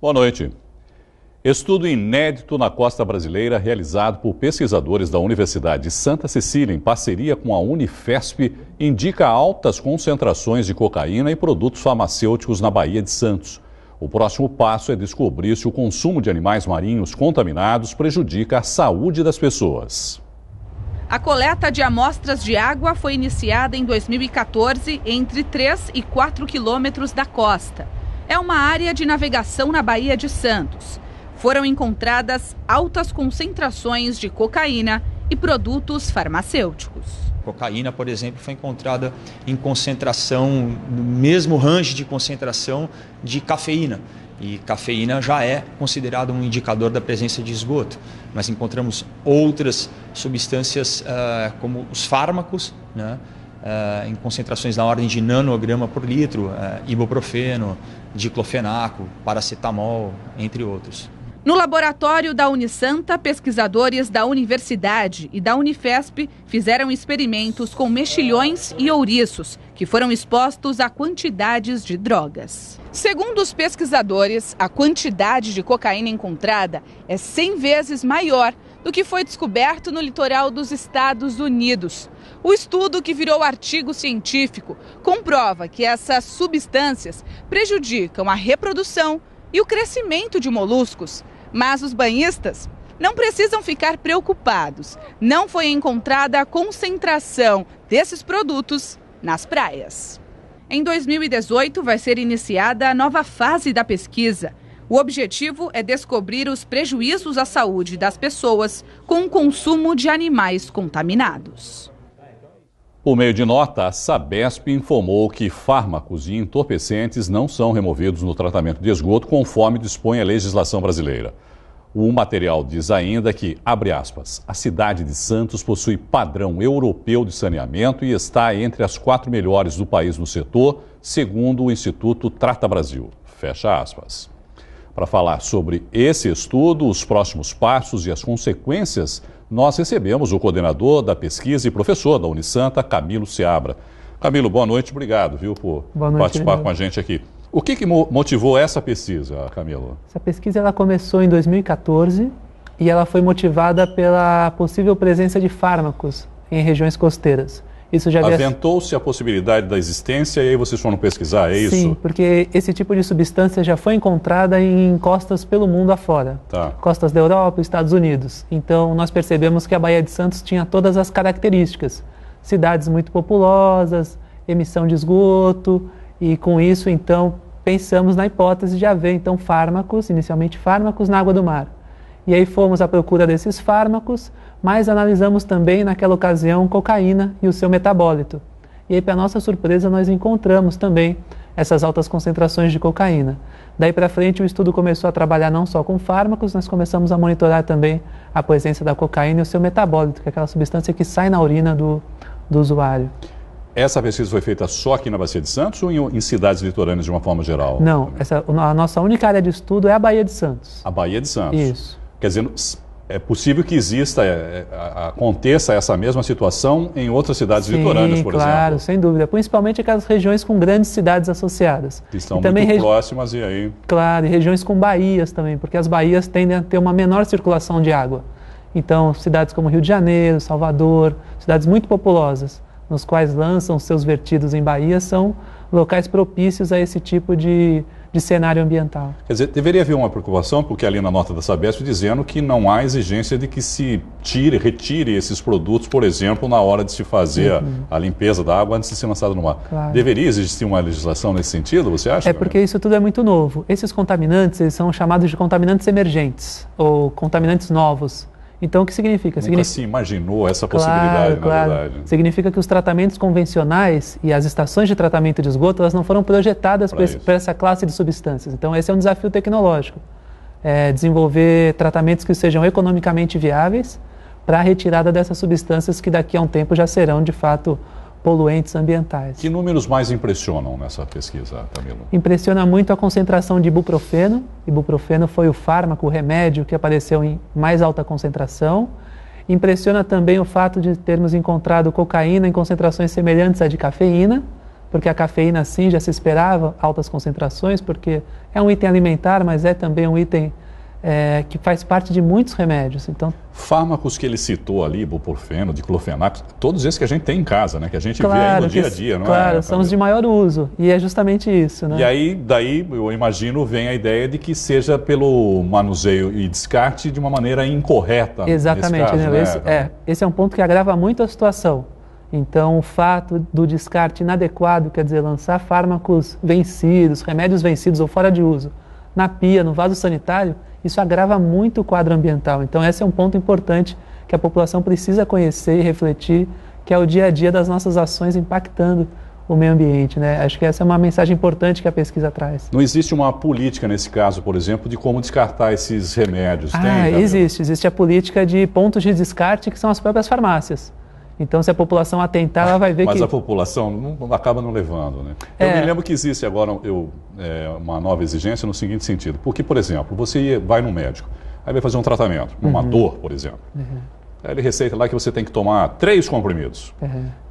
Boa noite. Estudo inédito na costa brasileira realizado por pesquisadores da Universidade de Santa Cecília em parceria com a Unifesp indica altas concentrações de cocaína e produtos farmacêuticos na Baía de Santos. O próximo passo é descobrir se o consumo de animais marinhos contaminados prejudica a saúde das pessoas. A coleta de amostras de água foi iniciada em 2014 entre 3 e 4 quilômetros da costa. É uma área de navegação na Baía de Santos. Foram encontradas altas concentrações de cocaína e produtos farmacêuticos. Cocaína, por exemplo, foi encontrada em concentração, no mesmo range de concentração de cafeína. E cafeína já é considerado um indicador da presença de esgoto. Nós encontramos outras substâncias como os fármacos, né, em concentrações na ordem de nanograma por litro, ibuprofeno, diclofenaco, paracetamol, entre outros. No laboratório da Unisanta, pesquisadores da universidade e da Unifesp fizeram experimentos com mexilhões e ouriços, que foram expostos a quantidades de drogas. Segundo os pesquisadores, a quantidade de cocaína encontrada é 100 vezes maior do que foi descoberto no litoral dos Estados Unidos. O estudo, que virou artigo científico, comprova que essas substâncias prejudicam a reprodução e o crescimento de moluscos. Mas os banhistas não precisam ficar preocupados. Não foi encontrada a concentração desses produtos nas praias. Em 2018 vai ser iniciada a nova fase da pesquisa. O objetivo é descobrir os prejuízos à saúde das pessoas com o consumo de animais contaminados. Por meio de nota, a Sabesp informou que fármacos e entorpecentes não são removidos no tratamento de esgoto conforme dispõe a legislação brasileira. O material diz ainda que, abre aspas, a cidade de Santos possui padrão europeu de saneamento e está entre as 4 melhores do país no setor, segundo o Instituto Trata Brasil. Fecha aspas. Para falar sobre esse estudo, os próximos passos e as consequências, nós recebemos o coordenador da pesquisa e professor da Unisanta, Camilo Seabra. Camilo, boa noite, obrigado, viu, por participar com a gente aqui. O que motivou essa pesquisa, Camilo? Essa pesquisa ela começou em 2014 e ela foi motivada pela possível presença de fármacos em regiões costeiras. Isso já aventou-se a possibilidade da existência e aí vocês foram pesquisar, é isso? Sim, porque esse tipo de substância já foi encontrada em costas pelo mundo afora. Tá. Costas da Europa e Estados Unidos. Então nós percebemos que a Baía de Santos tinha todas as características. Cidades muito populosas, emissão de esgoto e com isso então pensamos na hipótese de haver então fármacos, inicialmente fármacos na água do mar. E aí fomos à procura desses fármacos, mas analisamos também, naquela ocasião, cocaína e o seu metabólito. E aí, para nossa surpresa, nós encontramos também essas altas concentrações de cocaína. Daí para frente, o estudo começou a trabalhar não só com fármacos, nós começamos a monitorar também a presença da cocaína e o seu metabólito, que é aquela substância que sai na urina do usuário. Essa pesquisa foi feita só aqui na Bacia de Santos ou em cidades litorâneas de uma forma geral? Não, a nossa única área de estudo é a Baía de Santos. A Baía de Santos? Isso. Quer dizer, é possível que exista, aconteça essa mesma situação em outras cidades litorâneas, por exemplo? Claro, sem dúvida. Principalmente aquelas regiões com grandes cidades associadas. Que estão muito próximas e aí... Claro, e regiões com baías também, porque as baías tendem a ter uma menor circulação de água. Então, cidades como Rio de Janeiro, Salvador, cidades muito populosas, nos quais lançam seus vertidos em baías, são locais propícios a esse tipo de cenário ambiental. Quer dizer, deveria haver uma preocupação, porque ali na nota da Sabesp dizendo que não há exigência de que se retire esses produtos, por exemplo, na hora de se fazer a limpeza da água antes de ser lançado no mar. Claro. Deveria existir uma legislação nesse sentido, você acha? É porque isso tudo é muito novo. Esses contaminantes, eles são chamados de contaminantes emergentes, ou contaminantes novos. Então, o que significa? Nunca se imaginou essa possibilidade, na verdade. Significa que os tratamentos convencionais e as estações de tratamento de esgoto, elas não foram projetadas para essa classe de substâncias. Então, esse é um desafio tecnológico. Desenvolver tratamentos que sejam economicamente viáveis para a retirada dessas substâncias que daqui a um tempo já serão, de fato, poluentes ambientais. Que números mais impressionam nessa pesquisa, Camilo? Impressiona muito a concentração de ibuprofeno. Ibuprofeno foi o fármaco, o remédio que apareceu em mais alta concentração. Impressiona também o fato de termos encontrado cocaína em concentrações semelhantes à de cafeína, porque a cafeína sim já se esperava altas concentrações, porque é um item alimentar, mas é também um item que faz parte de muitos remédios. Então, fármacos que ele citou ali, ibuprofeno, diclofenac, todos esses que a gente tem em casa, né? Que a gente vê aí no dia a dia, não é? Claro, são os de maior uso, e é justamente isso, né? E aí, daí, eu imagino, vem a ideia de que seja pelo manuseio e descarte de uma maneira incorreta. Exatamente, nesse caso, esse é um ponto que agrava muito a situação. Então, o fato do descarte inadequado, quer dizer, lançar fármacos vencidos, remédios vencidos ou fora de uso, na pia, no vaso sanitário, isso agrava muito o quadro ambiental. Então, esse é um ponto importante que a população precisa conhecer e refletir, que é o dia a dia das nossas ações impactando o meio ambiente, né? Acho que essa é uma mensagem importante que a pesquisa traz. Não existe uma política nesse caso, por exemplo, de como descartar esses remédios? Existe a política de pontos de descarte, que são as próprias farmácias. Então, se a população atentar, ela vai ver Mas que... a população acaba não levando, né? Eu me lembro que existe agora uma nova exigência no seguinte sentido. Porque, por exemplo, você vai no médico, aí vai fazer um tratamento, uma dor, por exemplo. Aí ele receita lá que você tem que tomar 3 comprimidos.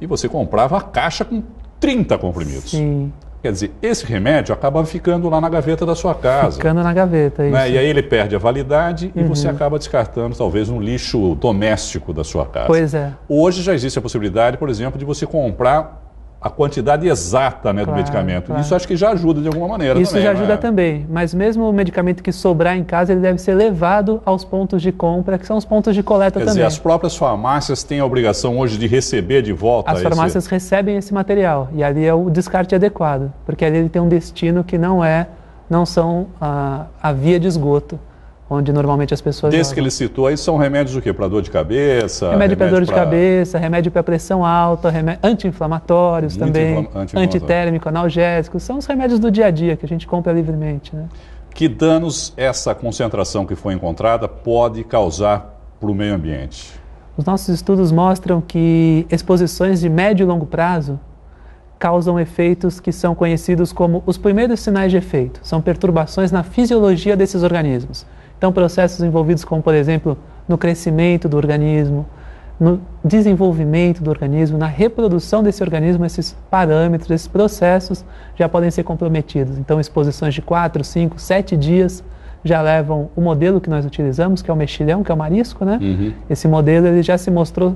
E você comprava a caixa com 30 comprimidos. Sim. Quer dizer, esse remédio acaba ficando lá na gaveta da sua casa. Ficando na gaveta, isso. Né? E aí ele perde a validade e você acaba descartando talvez um lixo doméstico da sua casa. Pois é. Hoje já existe a possibilidade, por exemplo, de você comprar a quantidade exata, né, do medicamento. Isso acho que já ajuda de alguma maneira Isso também. já ajuda também, mas mesmo o medicamento que sobrar em casa, ele deve ser levado aos pontos de compra, que são os pontos de coleta também. Quer dizer, as próprias farmácias têm a obrigação hoje de receber de volta As farmácias recebem esse material e ali é o descarte adequado, porque ali ele tem um destino que não são a via de esgoto, onde normalmente as pessoas... Desses que ele citou aí são remédios o quê? Para dor de cabeça? Remédio para dor de cabeça, remédio para pressão alta, anti-inflamatórios também, antitérmico, analgésicos, são os remédios do dia a dia que a gente compra livremente, né? Que danos essa concentração que foi encontrada pode causar para o meio ambiente? Os nossos estudos mostram que exposições de médio e longo prazo causam efeitos que são conhecidos como os primeiros sinais de efeito. São perturbações na fisiologia desses organismos. Então, processos envolvidos como, por exemplo, no crescimento do organismo, no desenvolvimento do organismo, na reprodução desse organismo, esses parâmetros, esses processos já podem ser comprometidos. Então, exposições de 4, 5, 7 dias já levam o modelo que nós utilizamos, que é o mexilhão, que é o marisco, né? Esse modelo ele já se mostrou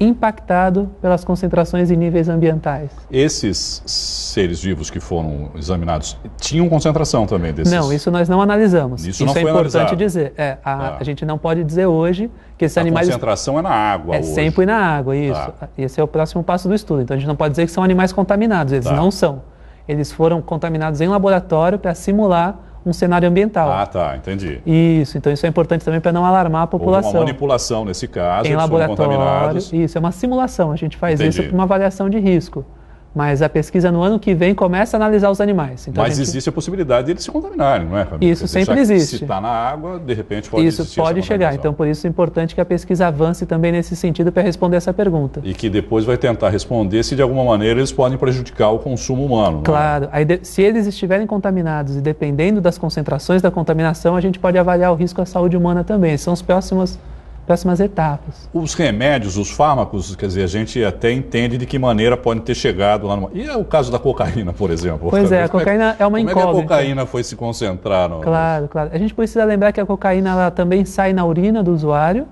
impactado pelas concentrações em níveis ambientais. Esses seres vivos que foram examinados tinham concentração também desses? Não, isso nós não analisamos. Isso não é foi importante analisado. Dizer. A gente não pode dizer hoje que esses animais... A concentração é na água hoje. sempre na água, isso. Esse é o próximo passo do estudo. Então a gente não pode dizer que são animais contaminados, eles não são. Eles foram contaminados em laboratório para simular um cenário ambiental. Entendi. Isso, então isso é importante também para não alarmar a população. Houve uma manipulação nesse caso, em eles foram laboratório, isso, é uma simulação, a gente faz isso para uma avaliação de risco. Mas a pesquisa no ano que vem começa a analisar os animais. Então, mas existe a possibilidade de eles se contaminarem, não é, Camila? Isso sempre existe. Se está na água, de repente pode existir Isso pode chegar, então por isso é importante que a pesquisa avance também nesse sentido para responder essa pergunta. E que depois vai tentar responder se de alguma maneira eles podem prejudicar o consumo humano. Claro, aí, se eles estiverem contaminados e dependendo das concentrações da contaminação, a gente pode avaliar o risco à saúde humana também. Esses são os próximas etapas. Os remédios, os fármacos, quer dizer, a gente até entende de que maneira podem ter chegado lá numa... E é o caso da cocaína, por exemplo? Pois é, a cocaína é uma incógnita. Como é que a cocaína foi se concentrar? Claro. A gente precisa lembrar que a cocaína ela também sai na urina do usuário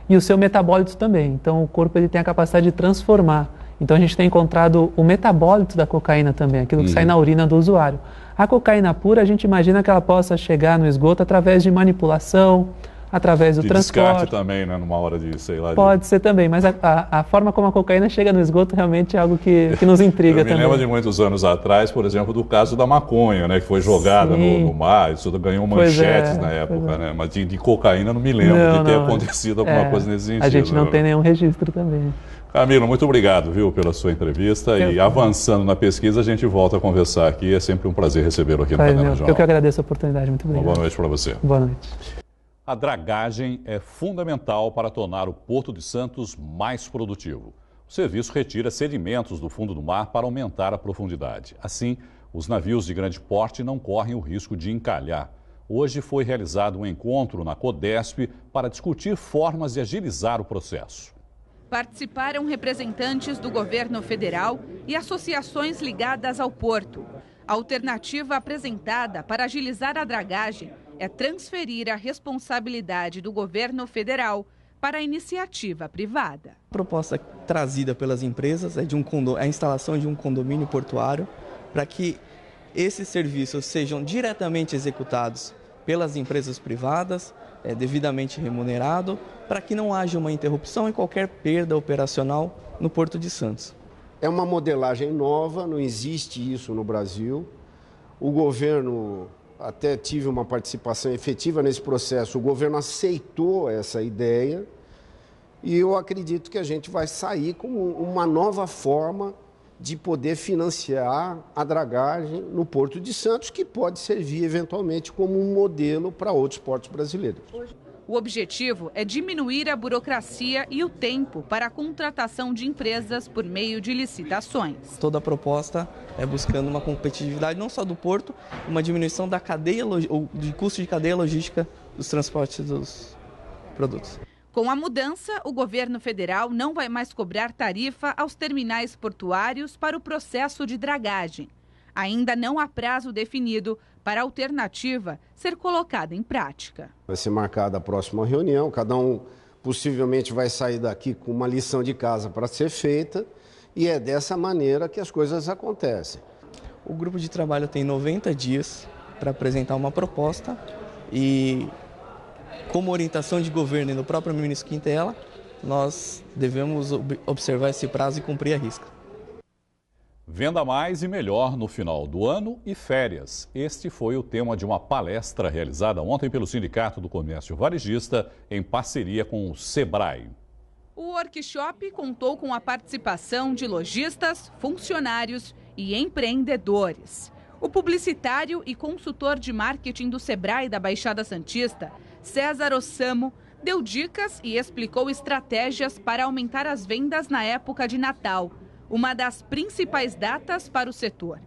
e o seu metabólito também. Então o corpo ele tem a capacidade de transformar. Então a gente tem encontrado o metabólito da cocaína também, aquilo que sai na urina do usuário. A cocaína pura, a gente imagina que ela possa chegar no esgoto através de manipulação, através do transporte. Descarte também, né? Numa hora de, sei lá... Pode ser também, mas a forma como a cocaína chega no esgoto realmente é algo que nos intriga também. Eu me lembro de muitos anos atrás, por exemplo, do caso da maconha, né? Que foi jogada no mar, isso ganhou manchetes na época, né? Mas de cocaína não me lembro de ter acontecido alguma coisa nesse sentido. A gente não tem nenhum registro também. Camilo, muito obrigado, viu, pela sua entrevista. E avançando na pesquisa, a gente volta a conversar aqui. É sempre um prazer recebê-lo aqui no Panela Jornal. Eu que agradeço a oportunidade. Muito obrigado. Uma boa noite para você. Boa noite. A dragagem é fundamental para tornar o Porto de Santos mais produtivo. O serviço retira sedimentos do fundo do mar para aumentar a profundidade. Assim, os navios de grande porte não correm o risco de encalhar. Hoje foi realizado um encontro na CODESP para discutir formas de agilizar o processo. Participaram representantes do governo federal e associações ligadas ao porto. A alternativa apresentada para agilizar a dragagem é transferir a responsabilidade do governo federal para a iniciativa privada. A proposta trazida pelas empresas é a instalação de um condomínio portuário para que esses serviços sejam diretamente executados pelas empresas privadas, devidamente remunerado, para que não haja uma interrupção e qualquer perda operacional no Porto de Santos. É uma modelagem nova, não existe isso no Brasil. O governo até tive uma participação efetiva nesse processo, o governo aceitou essa ideia e eu acredito que a gente vai sair com uma nova forma de poder financiar a dragagem no Porto de Santos, que pode servir eventualmente como um modelo para outros portos brasileiros. O objetivo é diminuir a burocracia e o tempo para a contratação de empresas por meio de licitações. Toda a proposta é buscando uma competitividade não só do porto, uma diminuição da cadeia, de custo de cadeia logística dos transportes dos produtos. Com a mudança, o governo federal não vai mais cobrar tarifa aos terminais portuários para o processo de dragagem. Ainda não há prazo definido para a alternativa ser colocada em prática. Vai ser marcada a próxima reunião, cada um possivelmente vai sair daqui com uma lição de casa para ser feita e é dessa maneira que as coisas acontecem. O grupo de trabalho tem 90 dias para apresentar uma proposta e, como orientação de governo e do próprio ministro Quintela, nós devemos observar esse prazo e cumprir a risca. Venda mais e melhor no final do ano e férias. Este foi o tema de uma palestra realizada ontem pelo Sindicato do Comércio Varejista em parceria com o Sebrae. O workshop contou com a participação de lojistas, funcionários e empreendedores. O publicitário e consultor de marketing do Sebrae da Baixada Santista, César Ossamo, deu dicas e explicou estratégias para aumentar as vendas na época de Natal, uma das principais datas para o setor.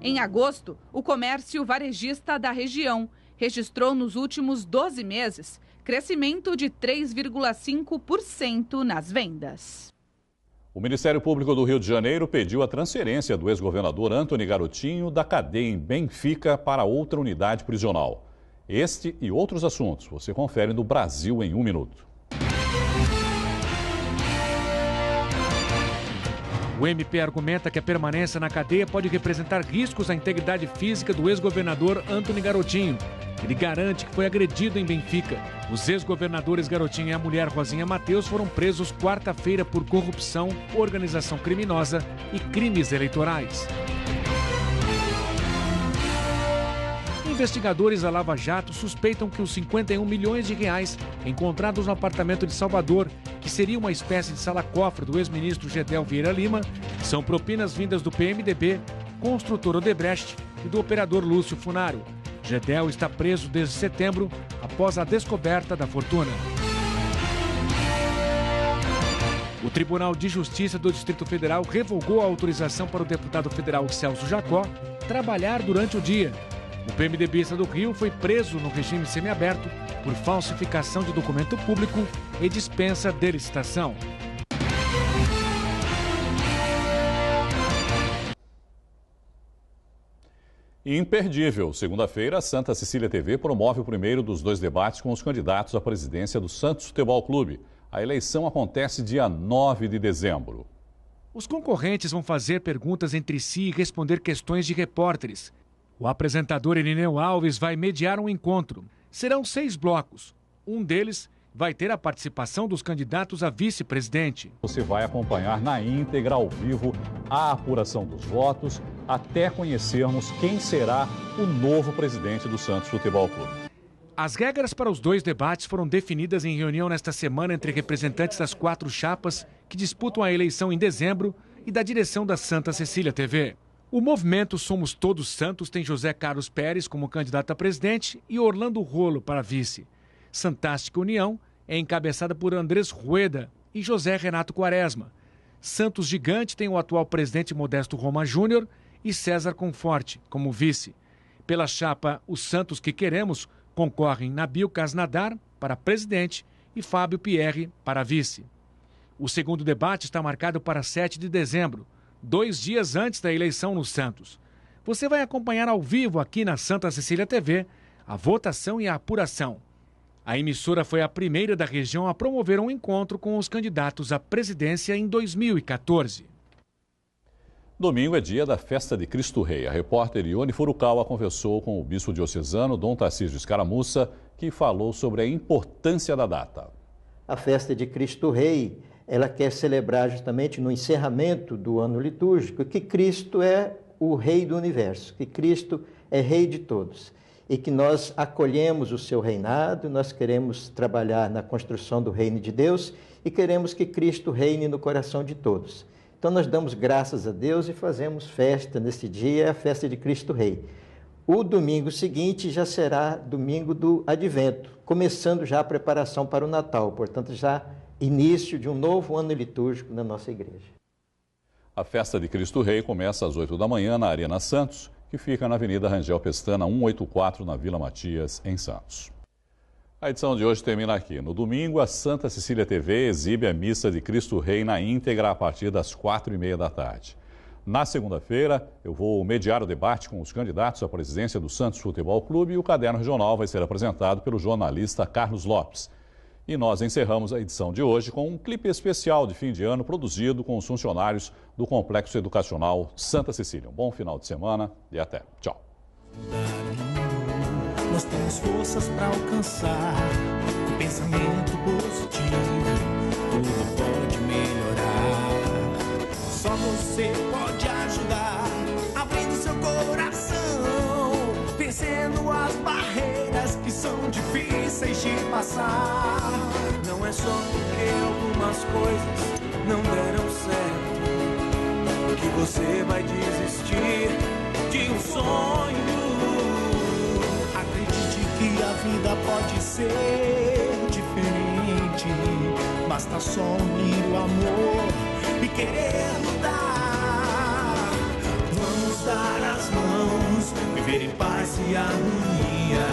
Em agosto, o comércio varejista da região registrou nos últimos 12 meses crescimento de 3,5% nas vendas. O Ministério Público do Rio de Janeiro pediu a transferência do ex-governador Antony Garotinho da cadeia em Benfica para outra unidade prisional. Este e outros assuntos você confere no Brasil em 1 minuto. O MP argumenta que a permanência na cadeia pode representar riscos à integridade física do ex-governador Antony Garotinho. Ele garante que foi agredido em Benfica. Os ex-governadores Garotinho e a mulher Rosinha Mateus foram presos quarta-feira por corrupção, organização criminosa e crimes eleitorais. Investigadores da Lava Jato suspeitam que os 51 milhões de reais encontrados no apartamento de Salvador, que seria uma espécie de sala-cofre do ex-ministro Gedel Vieira Lima, são propinas vindas do PMDB, construtor Odebrecht e do operador Lúcio Funaro. Gedel está preso desde setembro, após a descoberta da fortuna. O Tribunal de Justiça do Distrito Federal revogou a autorização para o deputado federal Celso Jacó trabalhar durante o dia. O PMDBista do Rio foi preso no regime semiaberto por falsificação de documento público e dispensa de licitação. Imperdível. Segunda-feira, a Santa Cecília TV promove o primeiro dos 2 debates com os candidatos à presidência do Santos Futebol Clube. A eleição acontece dia 9 de dezembro. Os concorrentes vão fazer perguntas entre si e responder questões de repórteres. O apresentador Irineu Alves vai mediar um encontro. Serão 6 blocos. Um deles vai ter a participação dos candidatos a vice-presidente. Você vai acompanhar na íntegra, ao vivo, a apuração dos votos, até conhecermos quem será o novo presidente do Santos Futebol Clube. As regras para os 2 debates foram definidas em reunião nesta semana entre representantes das 4 chapas que disputam a eleição em dezembro e da direção da Santa Cecília TV. O movimento Somos Todos Santos tem José Carlos Pérez como candidato a presidente e Orlando Rolo para vice. Fantástica União é encabeçada por Andrés Rueda e José Renato Quaresma. Santos Gigante tem o atual presidente Modesto Roma Júnior e César Conforte como vice. Pela chapa Os Santos que Queremos, concorrem Nabil Casnadar para presidente e Fábio Pierre para vice. O segundo debate está marcado para 7 de dezembro, 2 dias antes da eleição no Santos. Você vai acompanhar ao vivo aqui na Santa Cecília TV a votação e a apuração. A emissora foi a primeira da região a promover um encontro com os candidatos à presidência em 2014. Domingo é dia da Festa de Cristo Rei. A repórter Ione Furukawa conversou com o bispo diocesano Dom Tarcísio Escaramuça, que falou sobre a importância da data. A Festa de Cristo Rei, ela quer celebrar justamente no encerramento do ano litúrgico que Cristo é o Rei do Universo, que Cristo é Rei de todos e que nós acolhemos o seu reinado, nós queremos trabalhar na construção do reino de Deus e queremos que Cristo reine no coração de todos. Então nós damos graças a Deus e fazemos festa nesse dia, a festa de Cristo Rei. O domingo seguinte já será domingo do Advento, começando já a preparação para o Natal, portanto já início de um novo ano litúrgico na nossa igreja. A festa de Cristo Rei começa às 8 da manhã na Arena Santos, que fica na Avenida Rangel Pestana, 184, na Vila Matias, em Santos. A edição de hoje termina aqui. No domingo, a Santa Cecília TV exibe a missa de Cristo Rei na íntegra a partir das 4h30 da tarde. Na segunda-feira, eu vou mediar o debate com os candidatos à presidência do Santos Futebol Clube e o Caderno Regional vai ser apresentado pelo jornalista Carlos Lopes. E nós encerramos a edição de hoje com um clipe especial de fim de ano produzido com os funcionários do Complexo Educacional Santa Cecília. Um bom final de semana e até. Tchau. Nós temos forças para alcançar um pensamento positivo. Tudo pode melhorar. Só você pode ajudar, abrindo seu coração, vencendo as barreiras que são difíceis de passar. Não é só porque algumas coisas não deram certo que você vai desistir de um sonho. Que a vida pode ser diferente, basta só unir o amor e querer mudar. Vamos dar as mãos, viver em paz e harmonia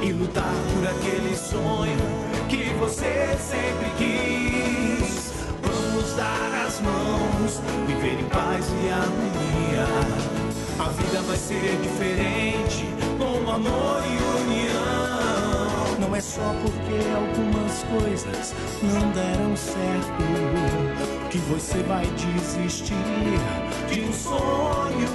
e lutar por aquele sonho que você sempre quis. Vamos dar as mãos, viver em paz e harmonia. A vida vai ser diferente com amor e união. Não é só porque algumas coisas não deram certo que você vai desistir de um sonho.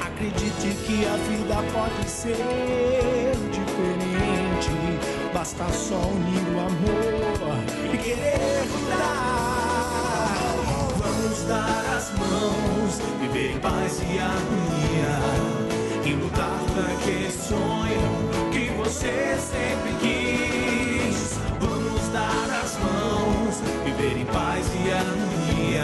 Acredite que a vida pode ser diferente, basta só unir o amor e querer mudar. Vamos dar as mãos, viver em paz e harmonia e lutar por aquele sonho que você sempre quis. Vamos dar as mãos, viver em paz e harmonia.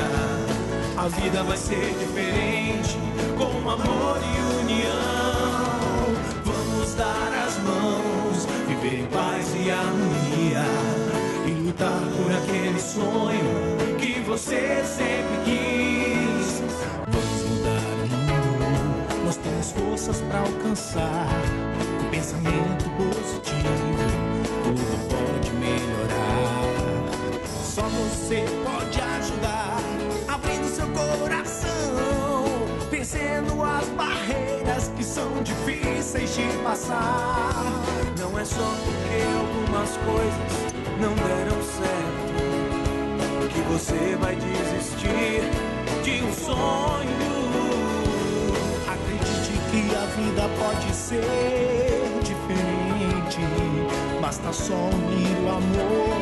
A vida vai ser diferente com amor e união. Vamos dar as mãos, viver em paz e harmonia e lutar por aquele sonho que você sempre quis. Vamos mudar o mundo, nós temos forças para alcançar um pensamento positivo. Tudo pode melhorar. Só você pode ajudar, abrindo seu coração, vencendo as barreiras que são difíceis de passar. Não é só porque algumas coisas não deram certo que você vai desistir de um sonho. Acredite que a vida pode ser diferente, basta só unir o amor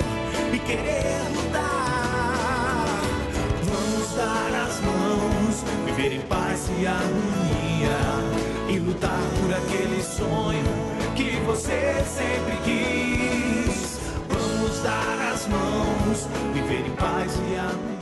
e querer mudar. Vamos dar as mãos, viver em paz e harmonia e lutar por aquele sonho que você sempre quis. Vamos dar as mãos, viver em paz e harmonia.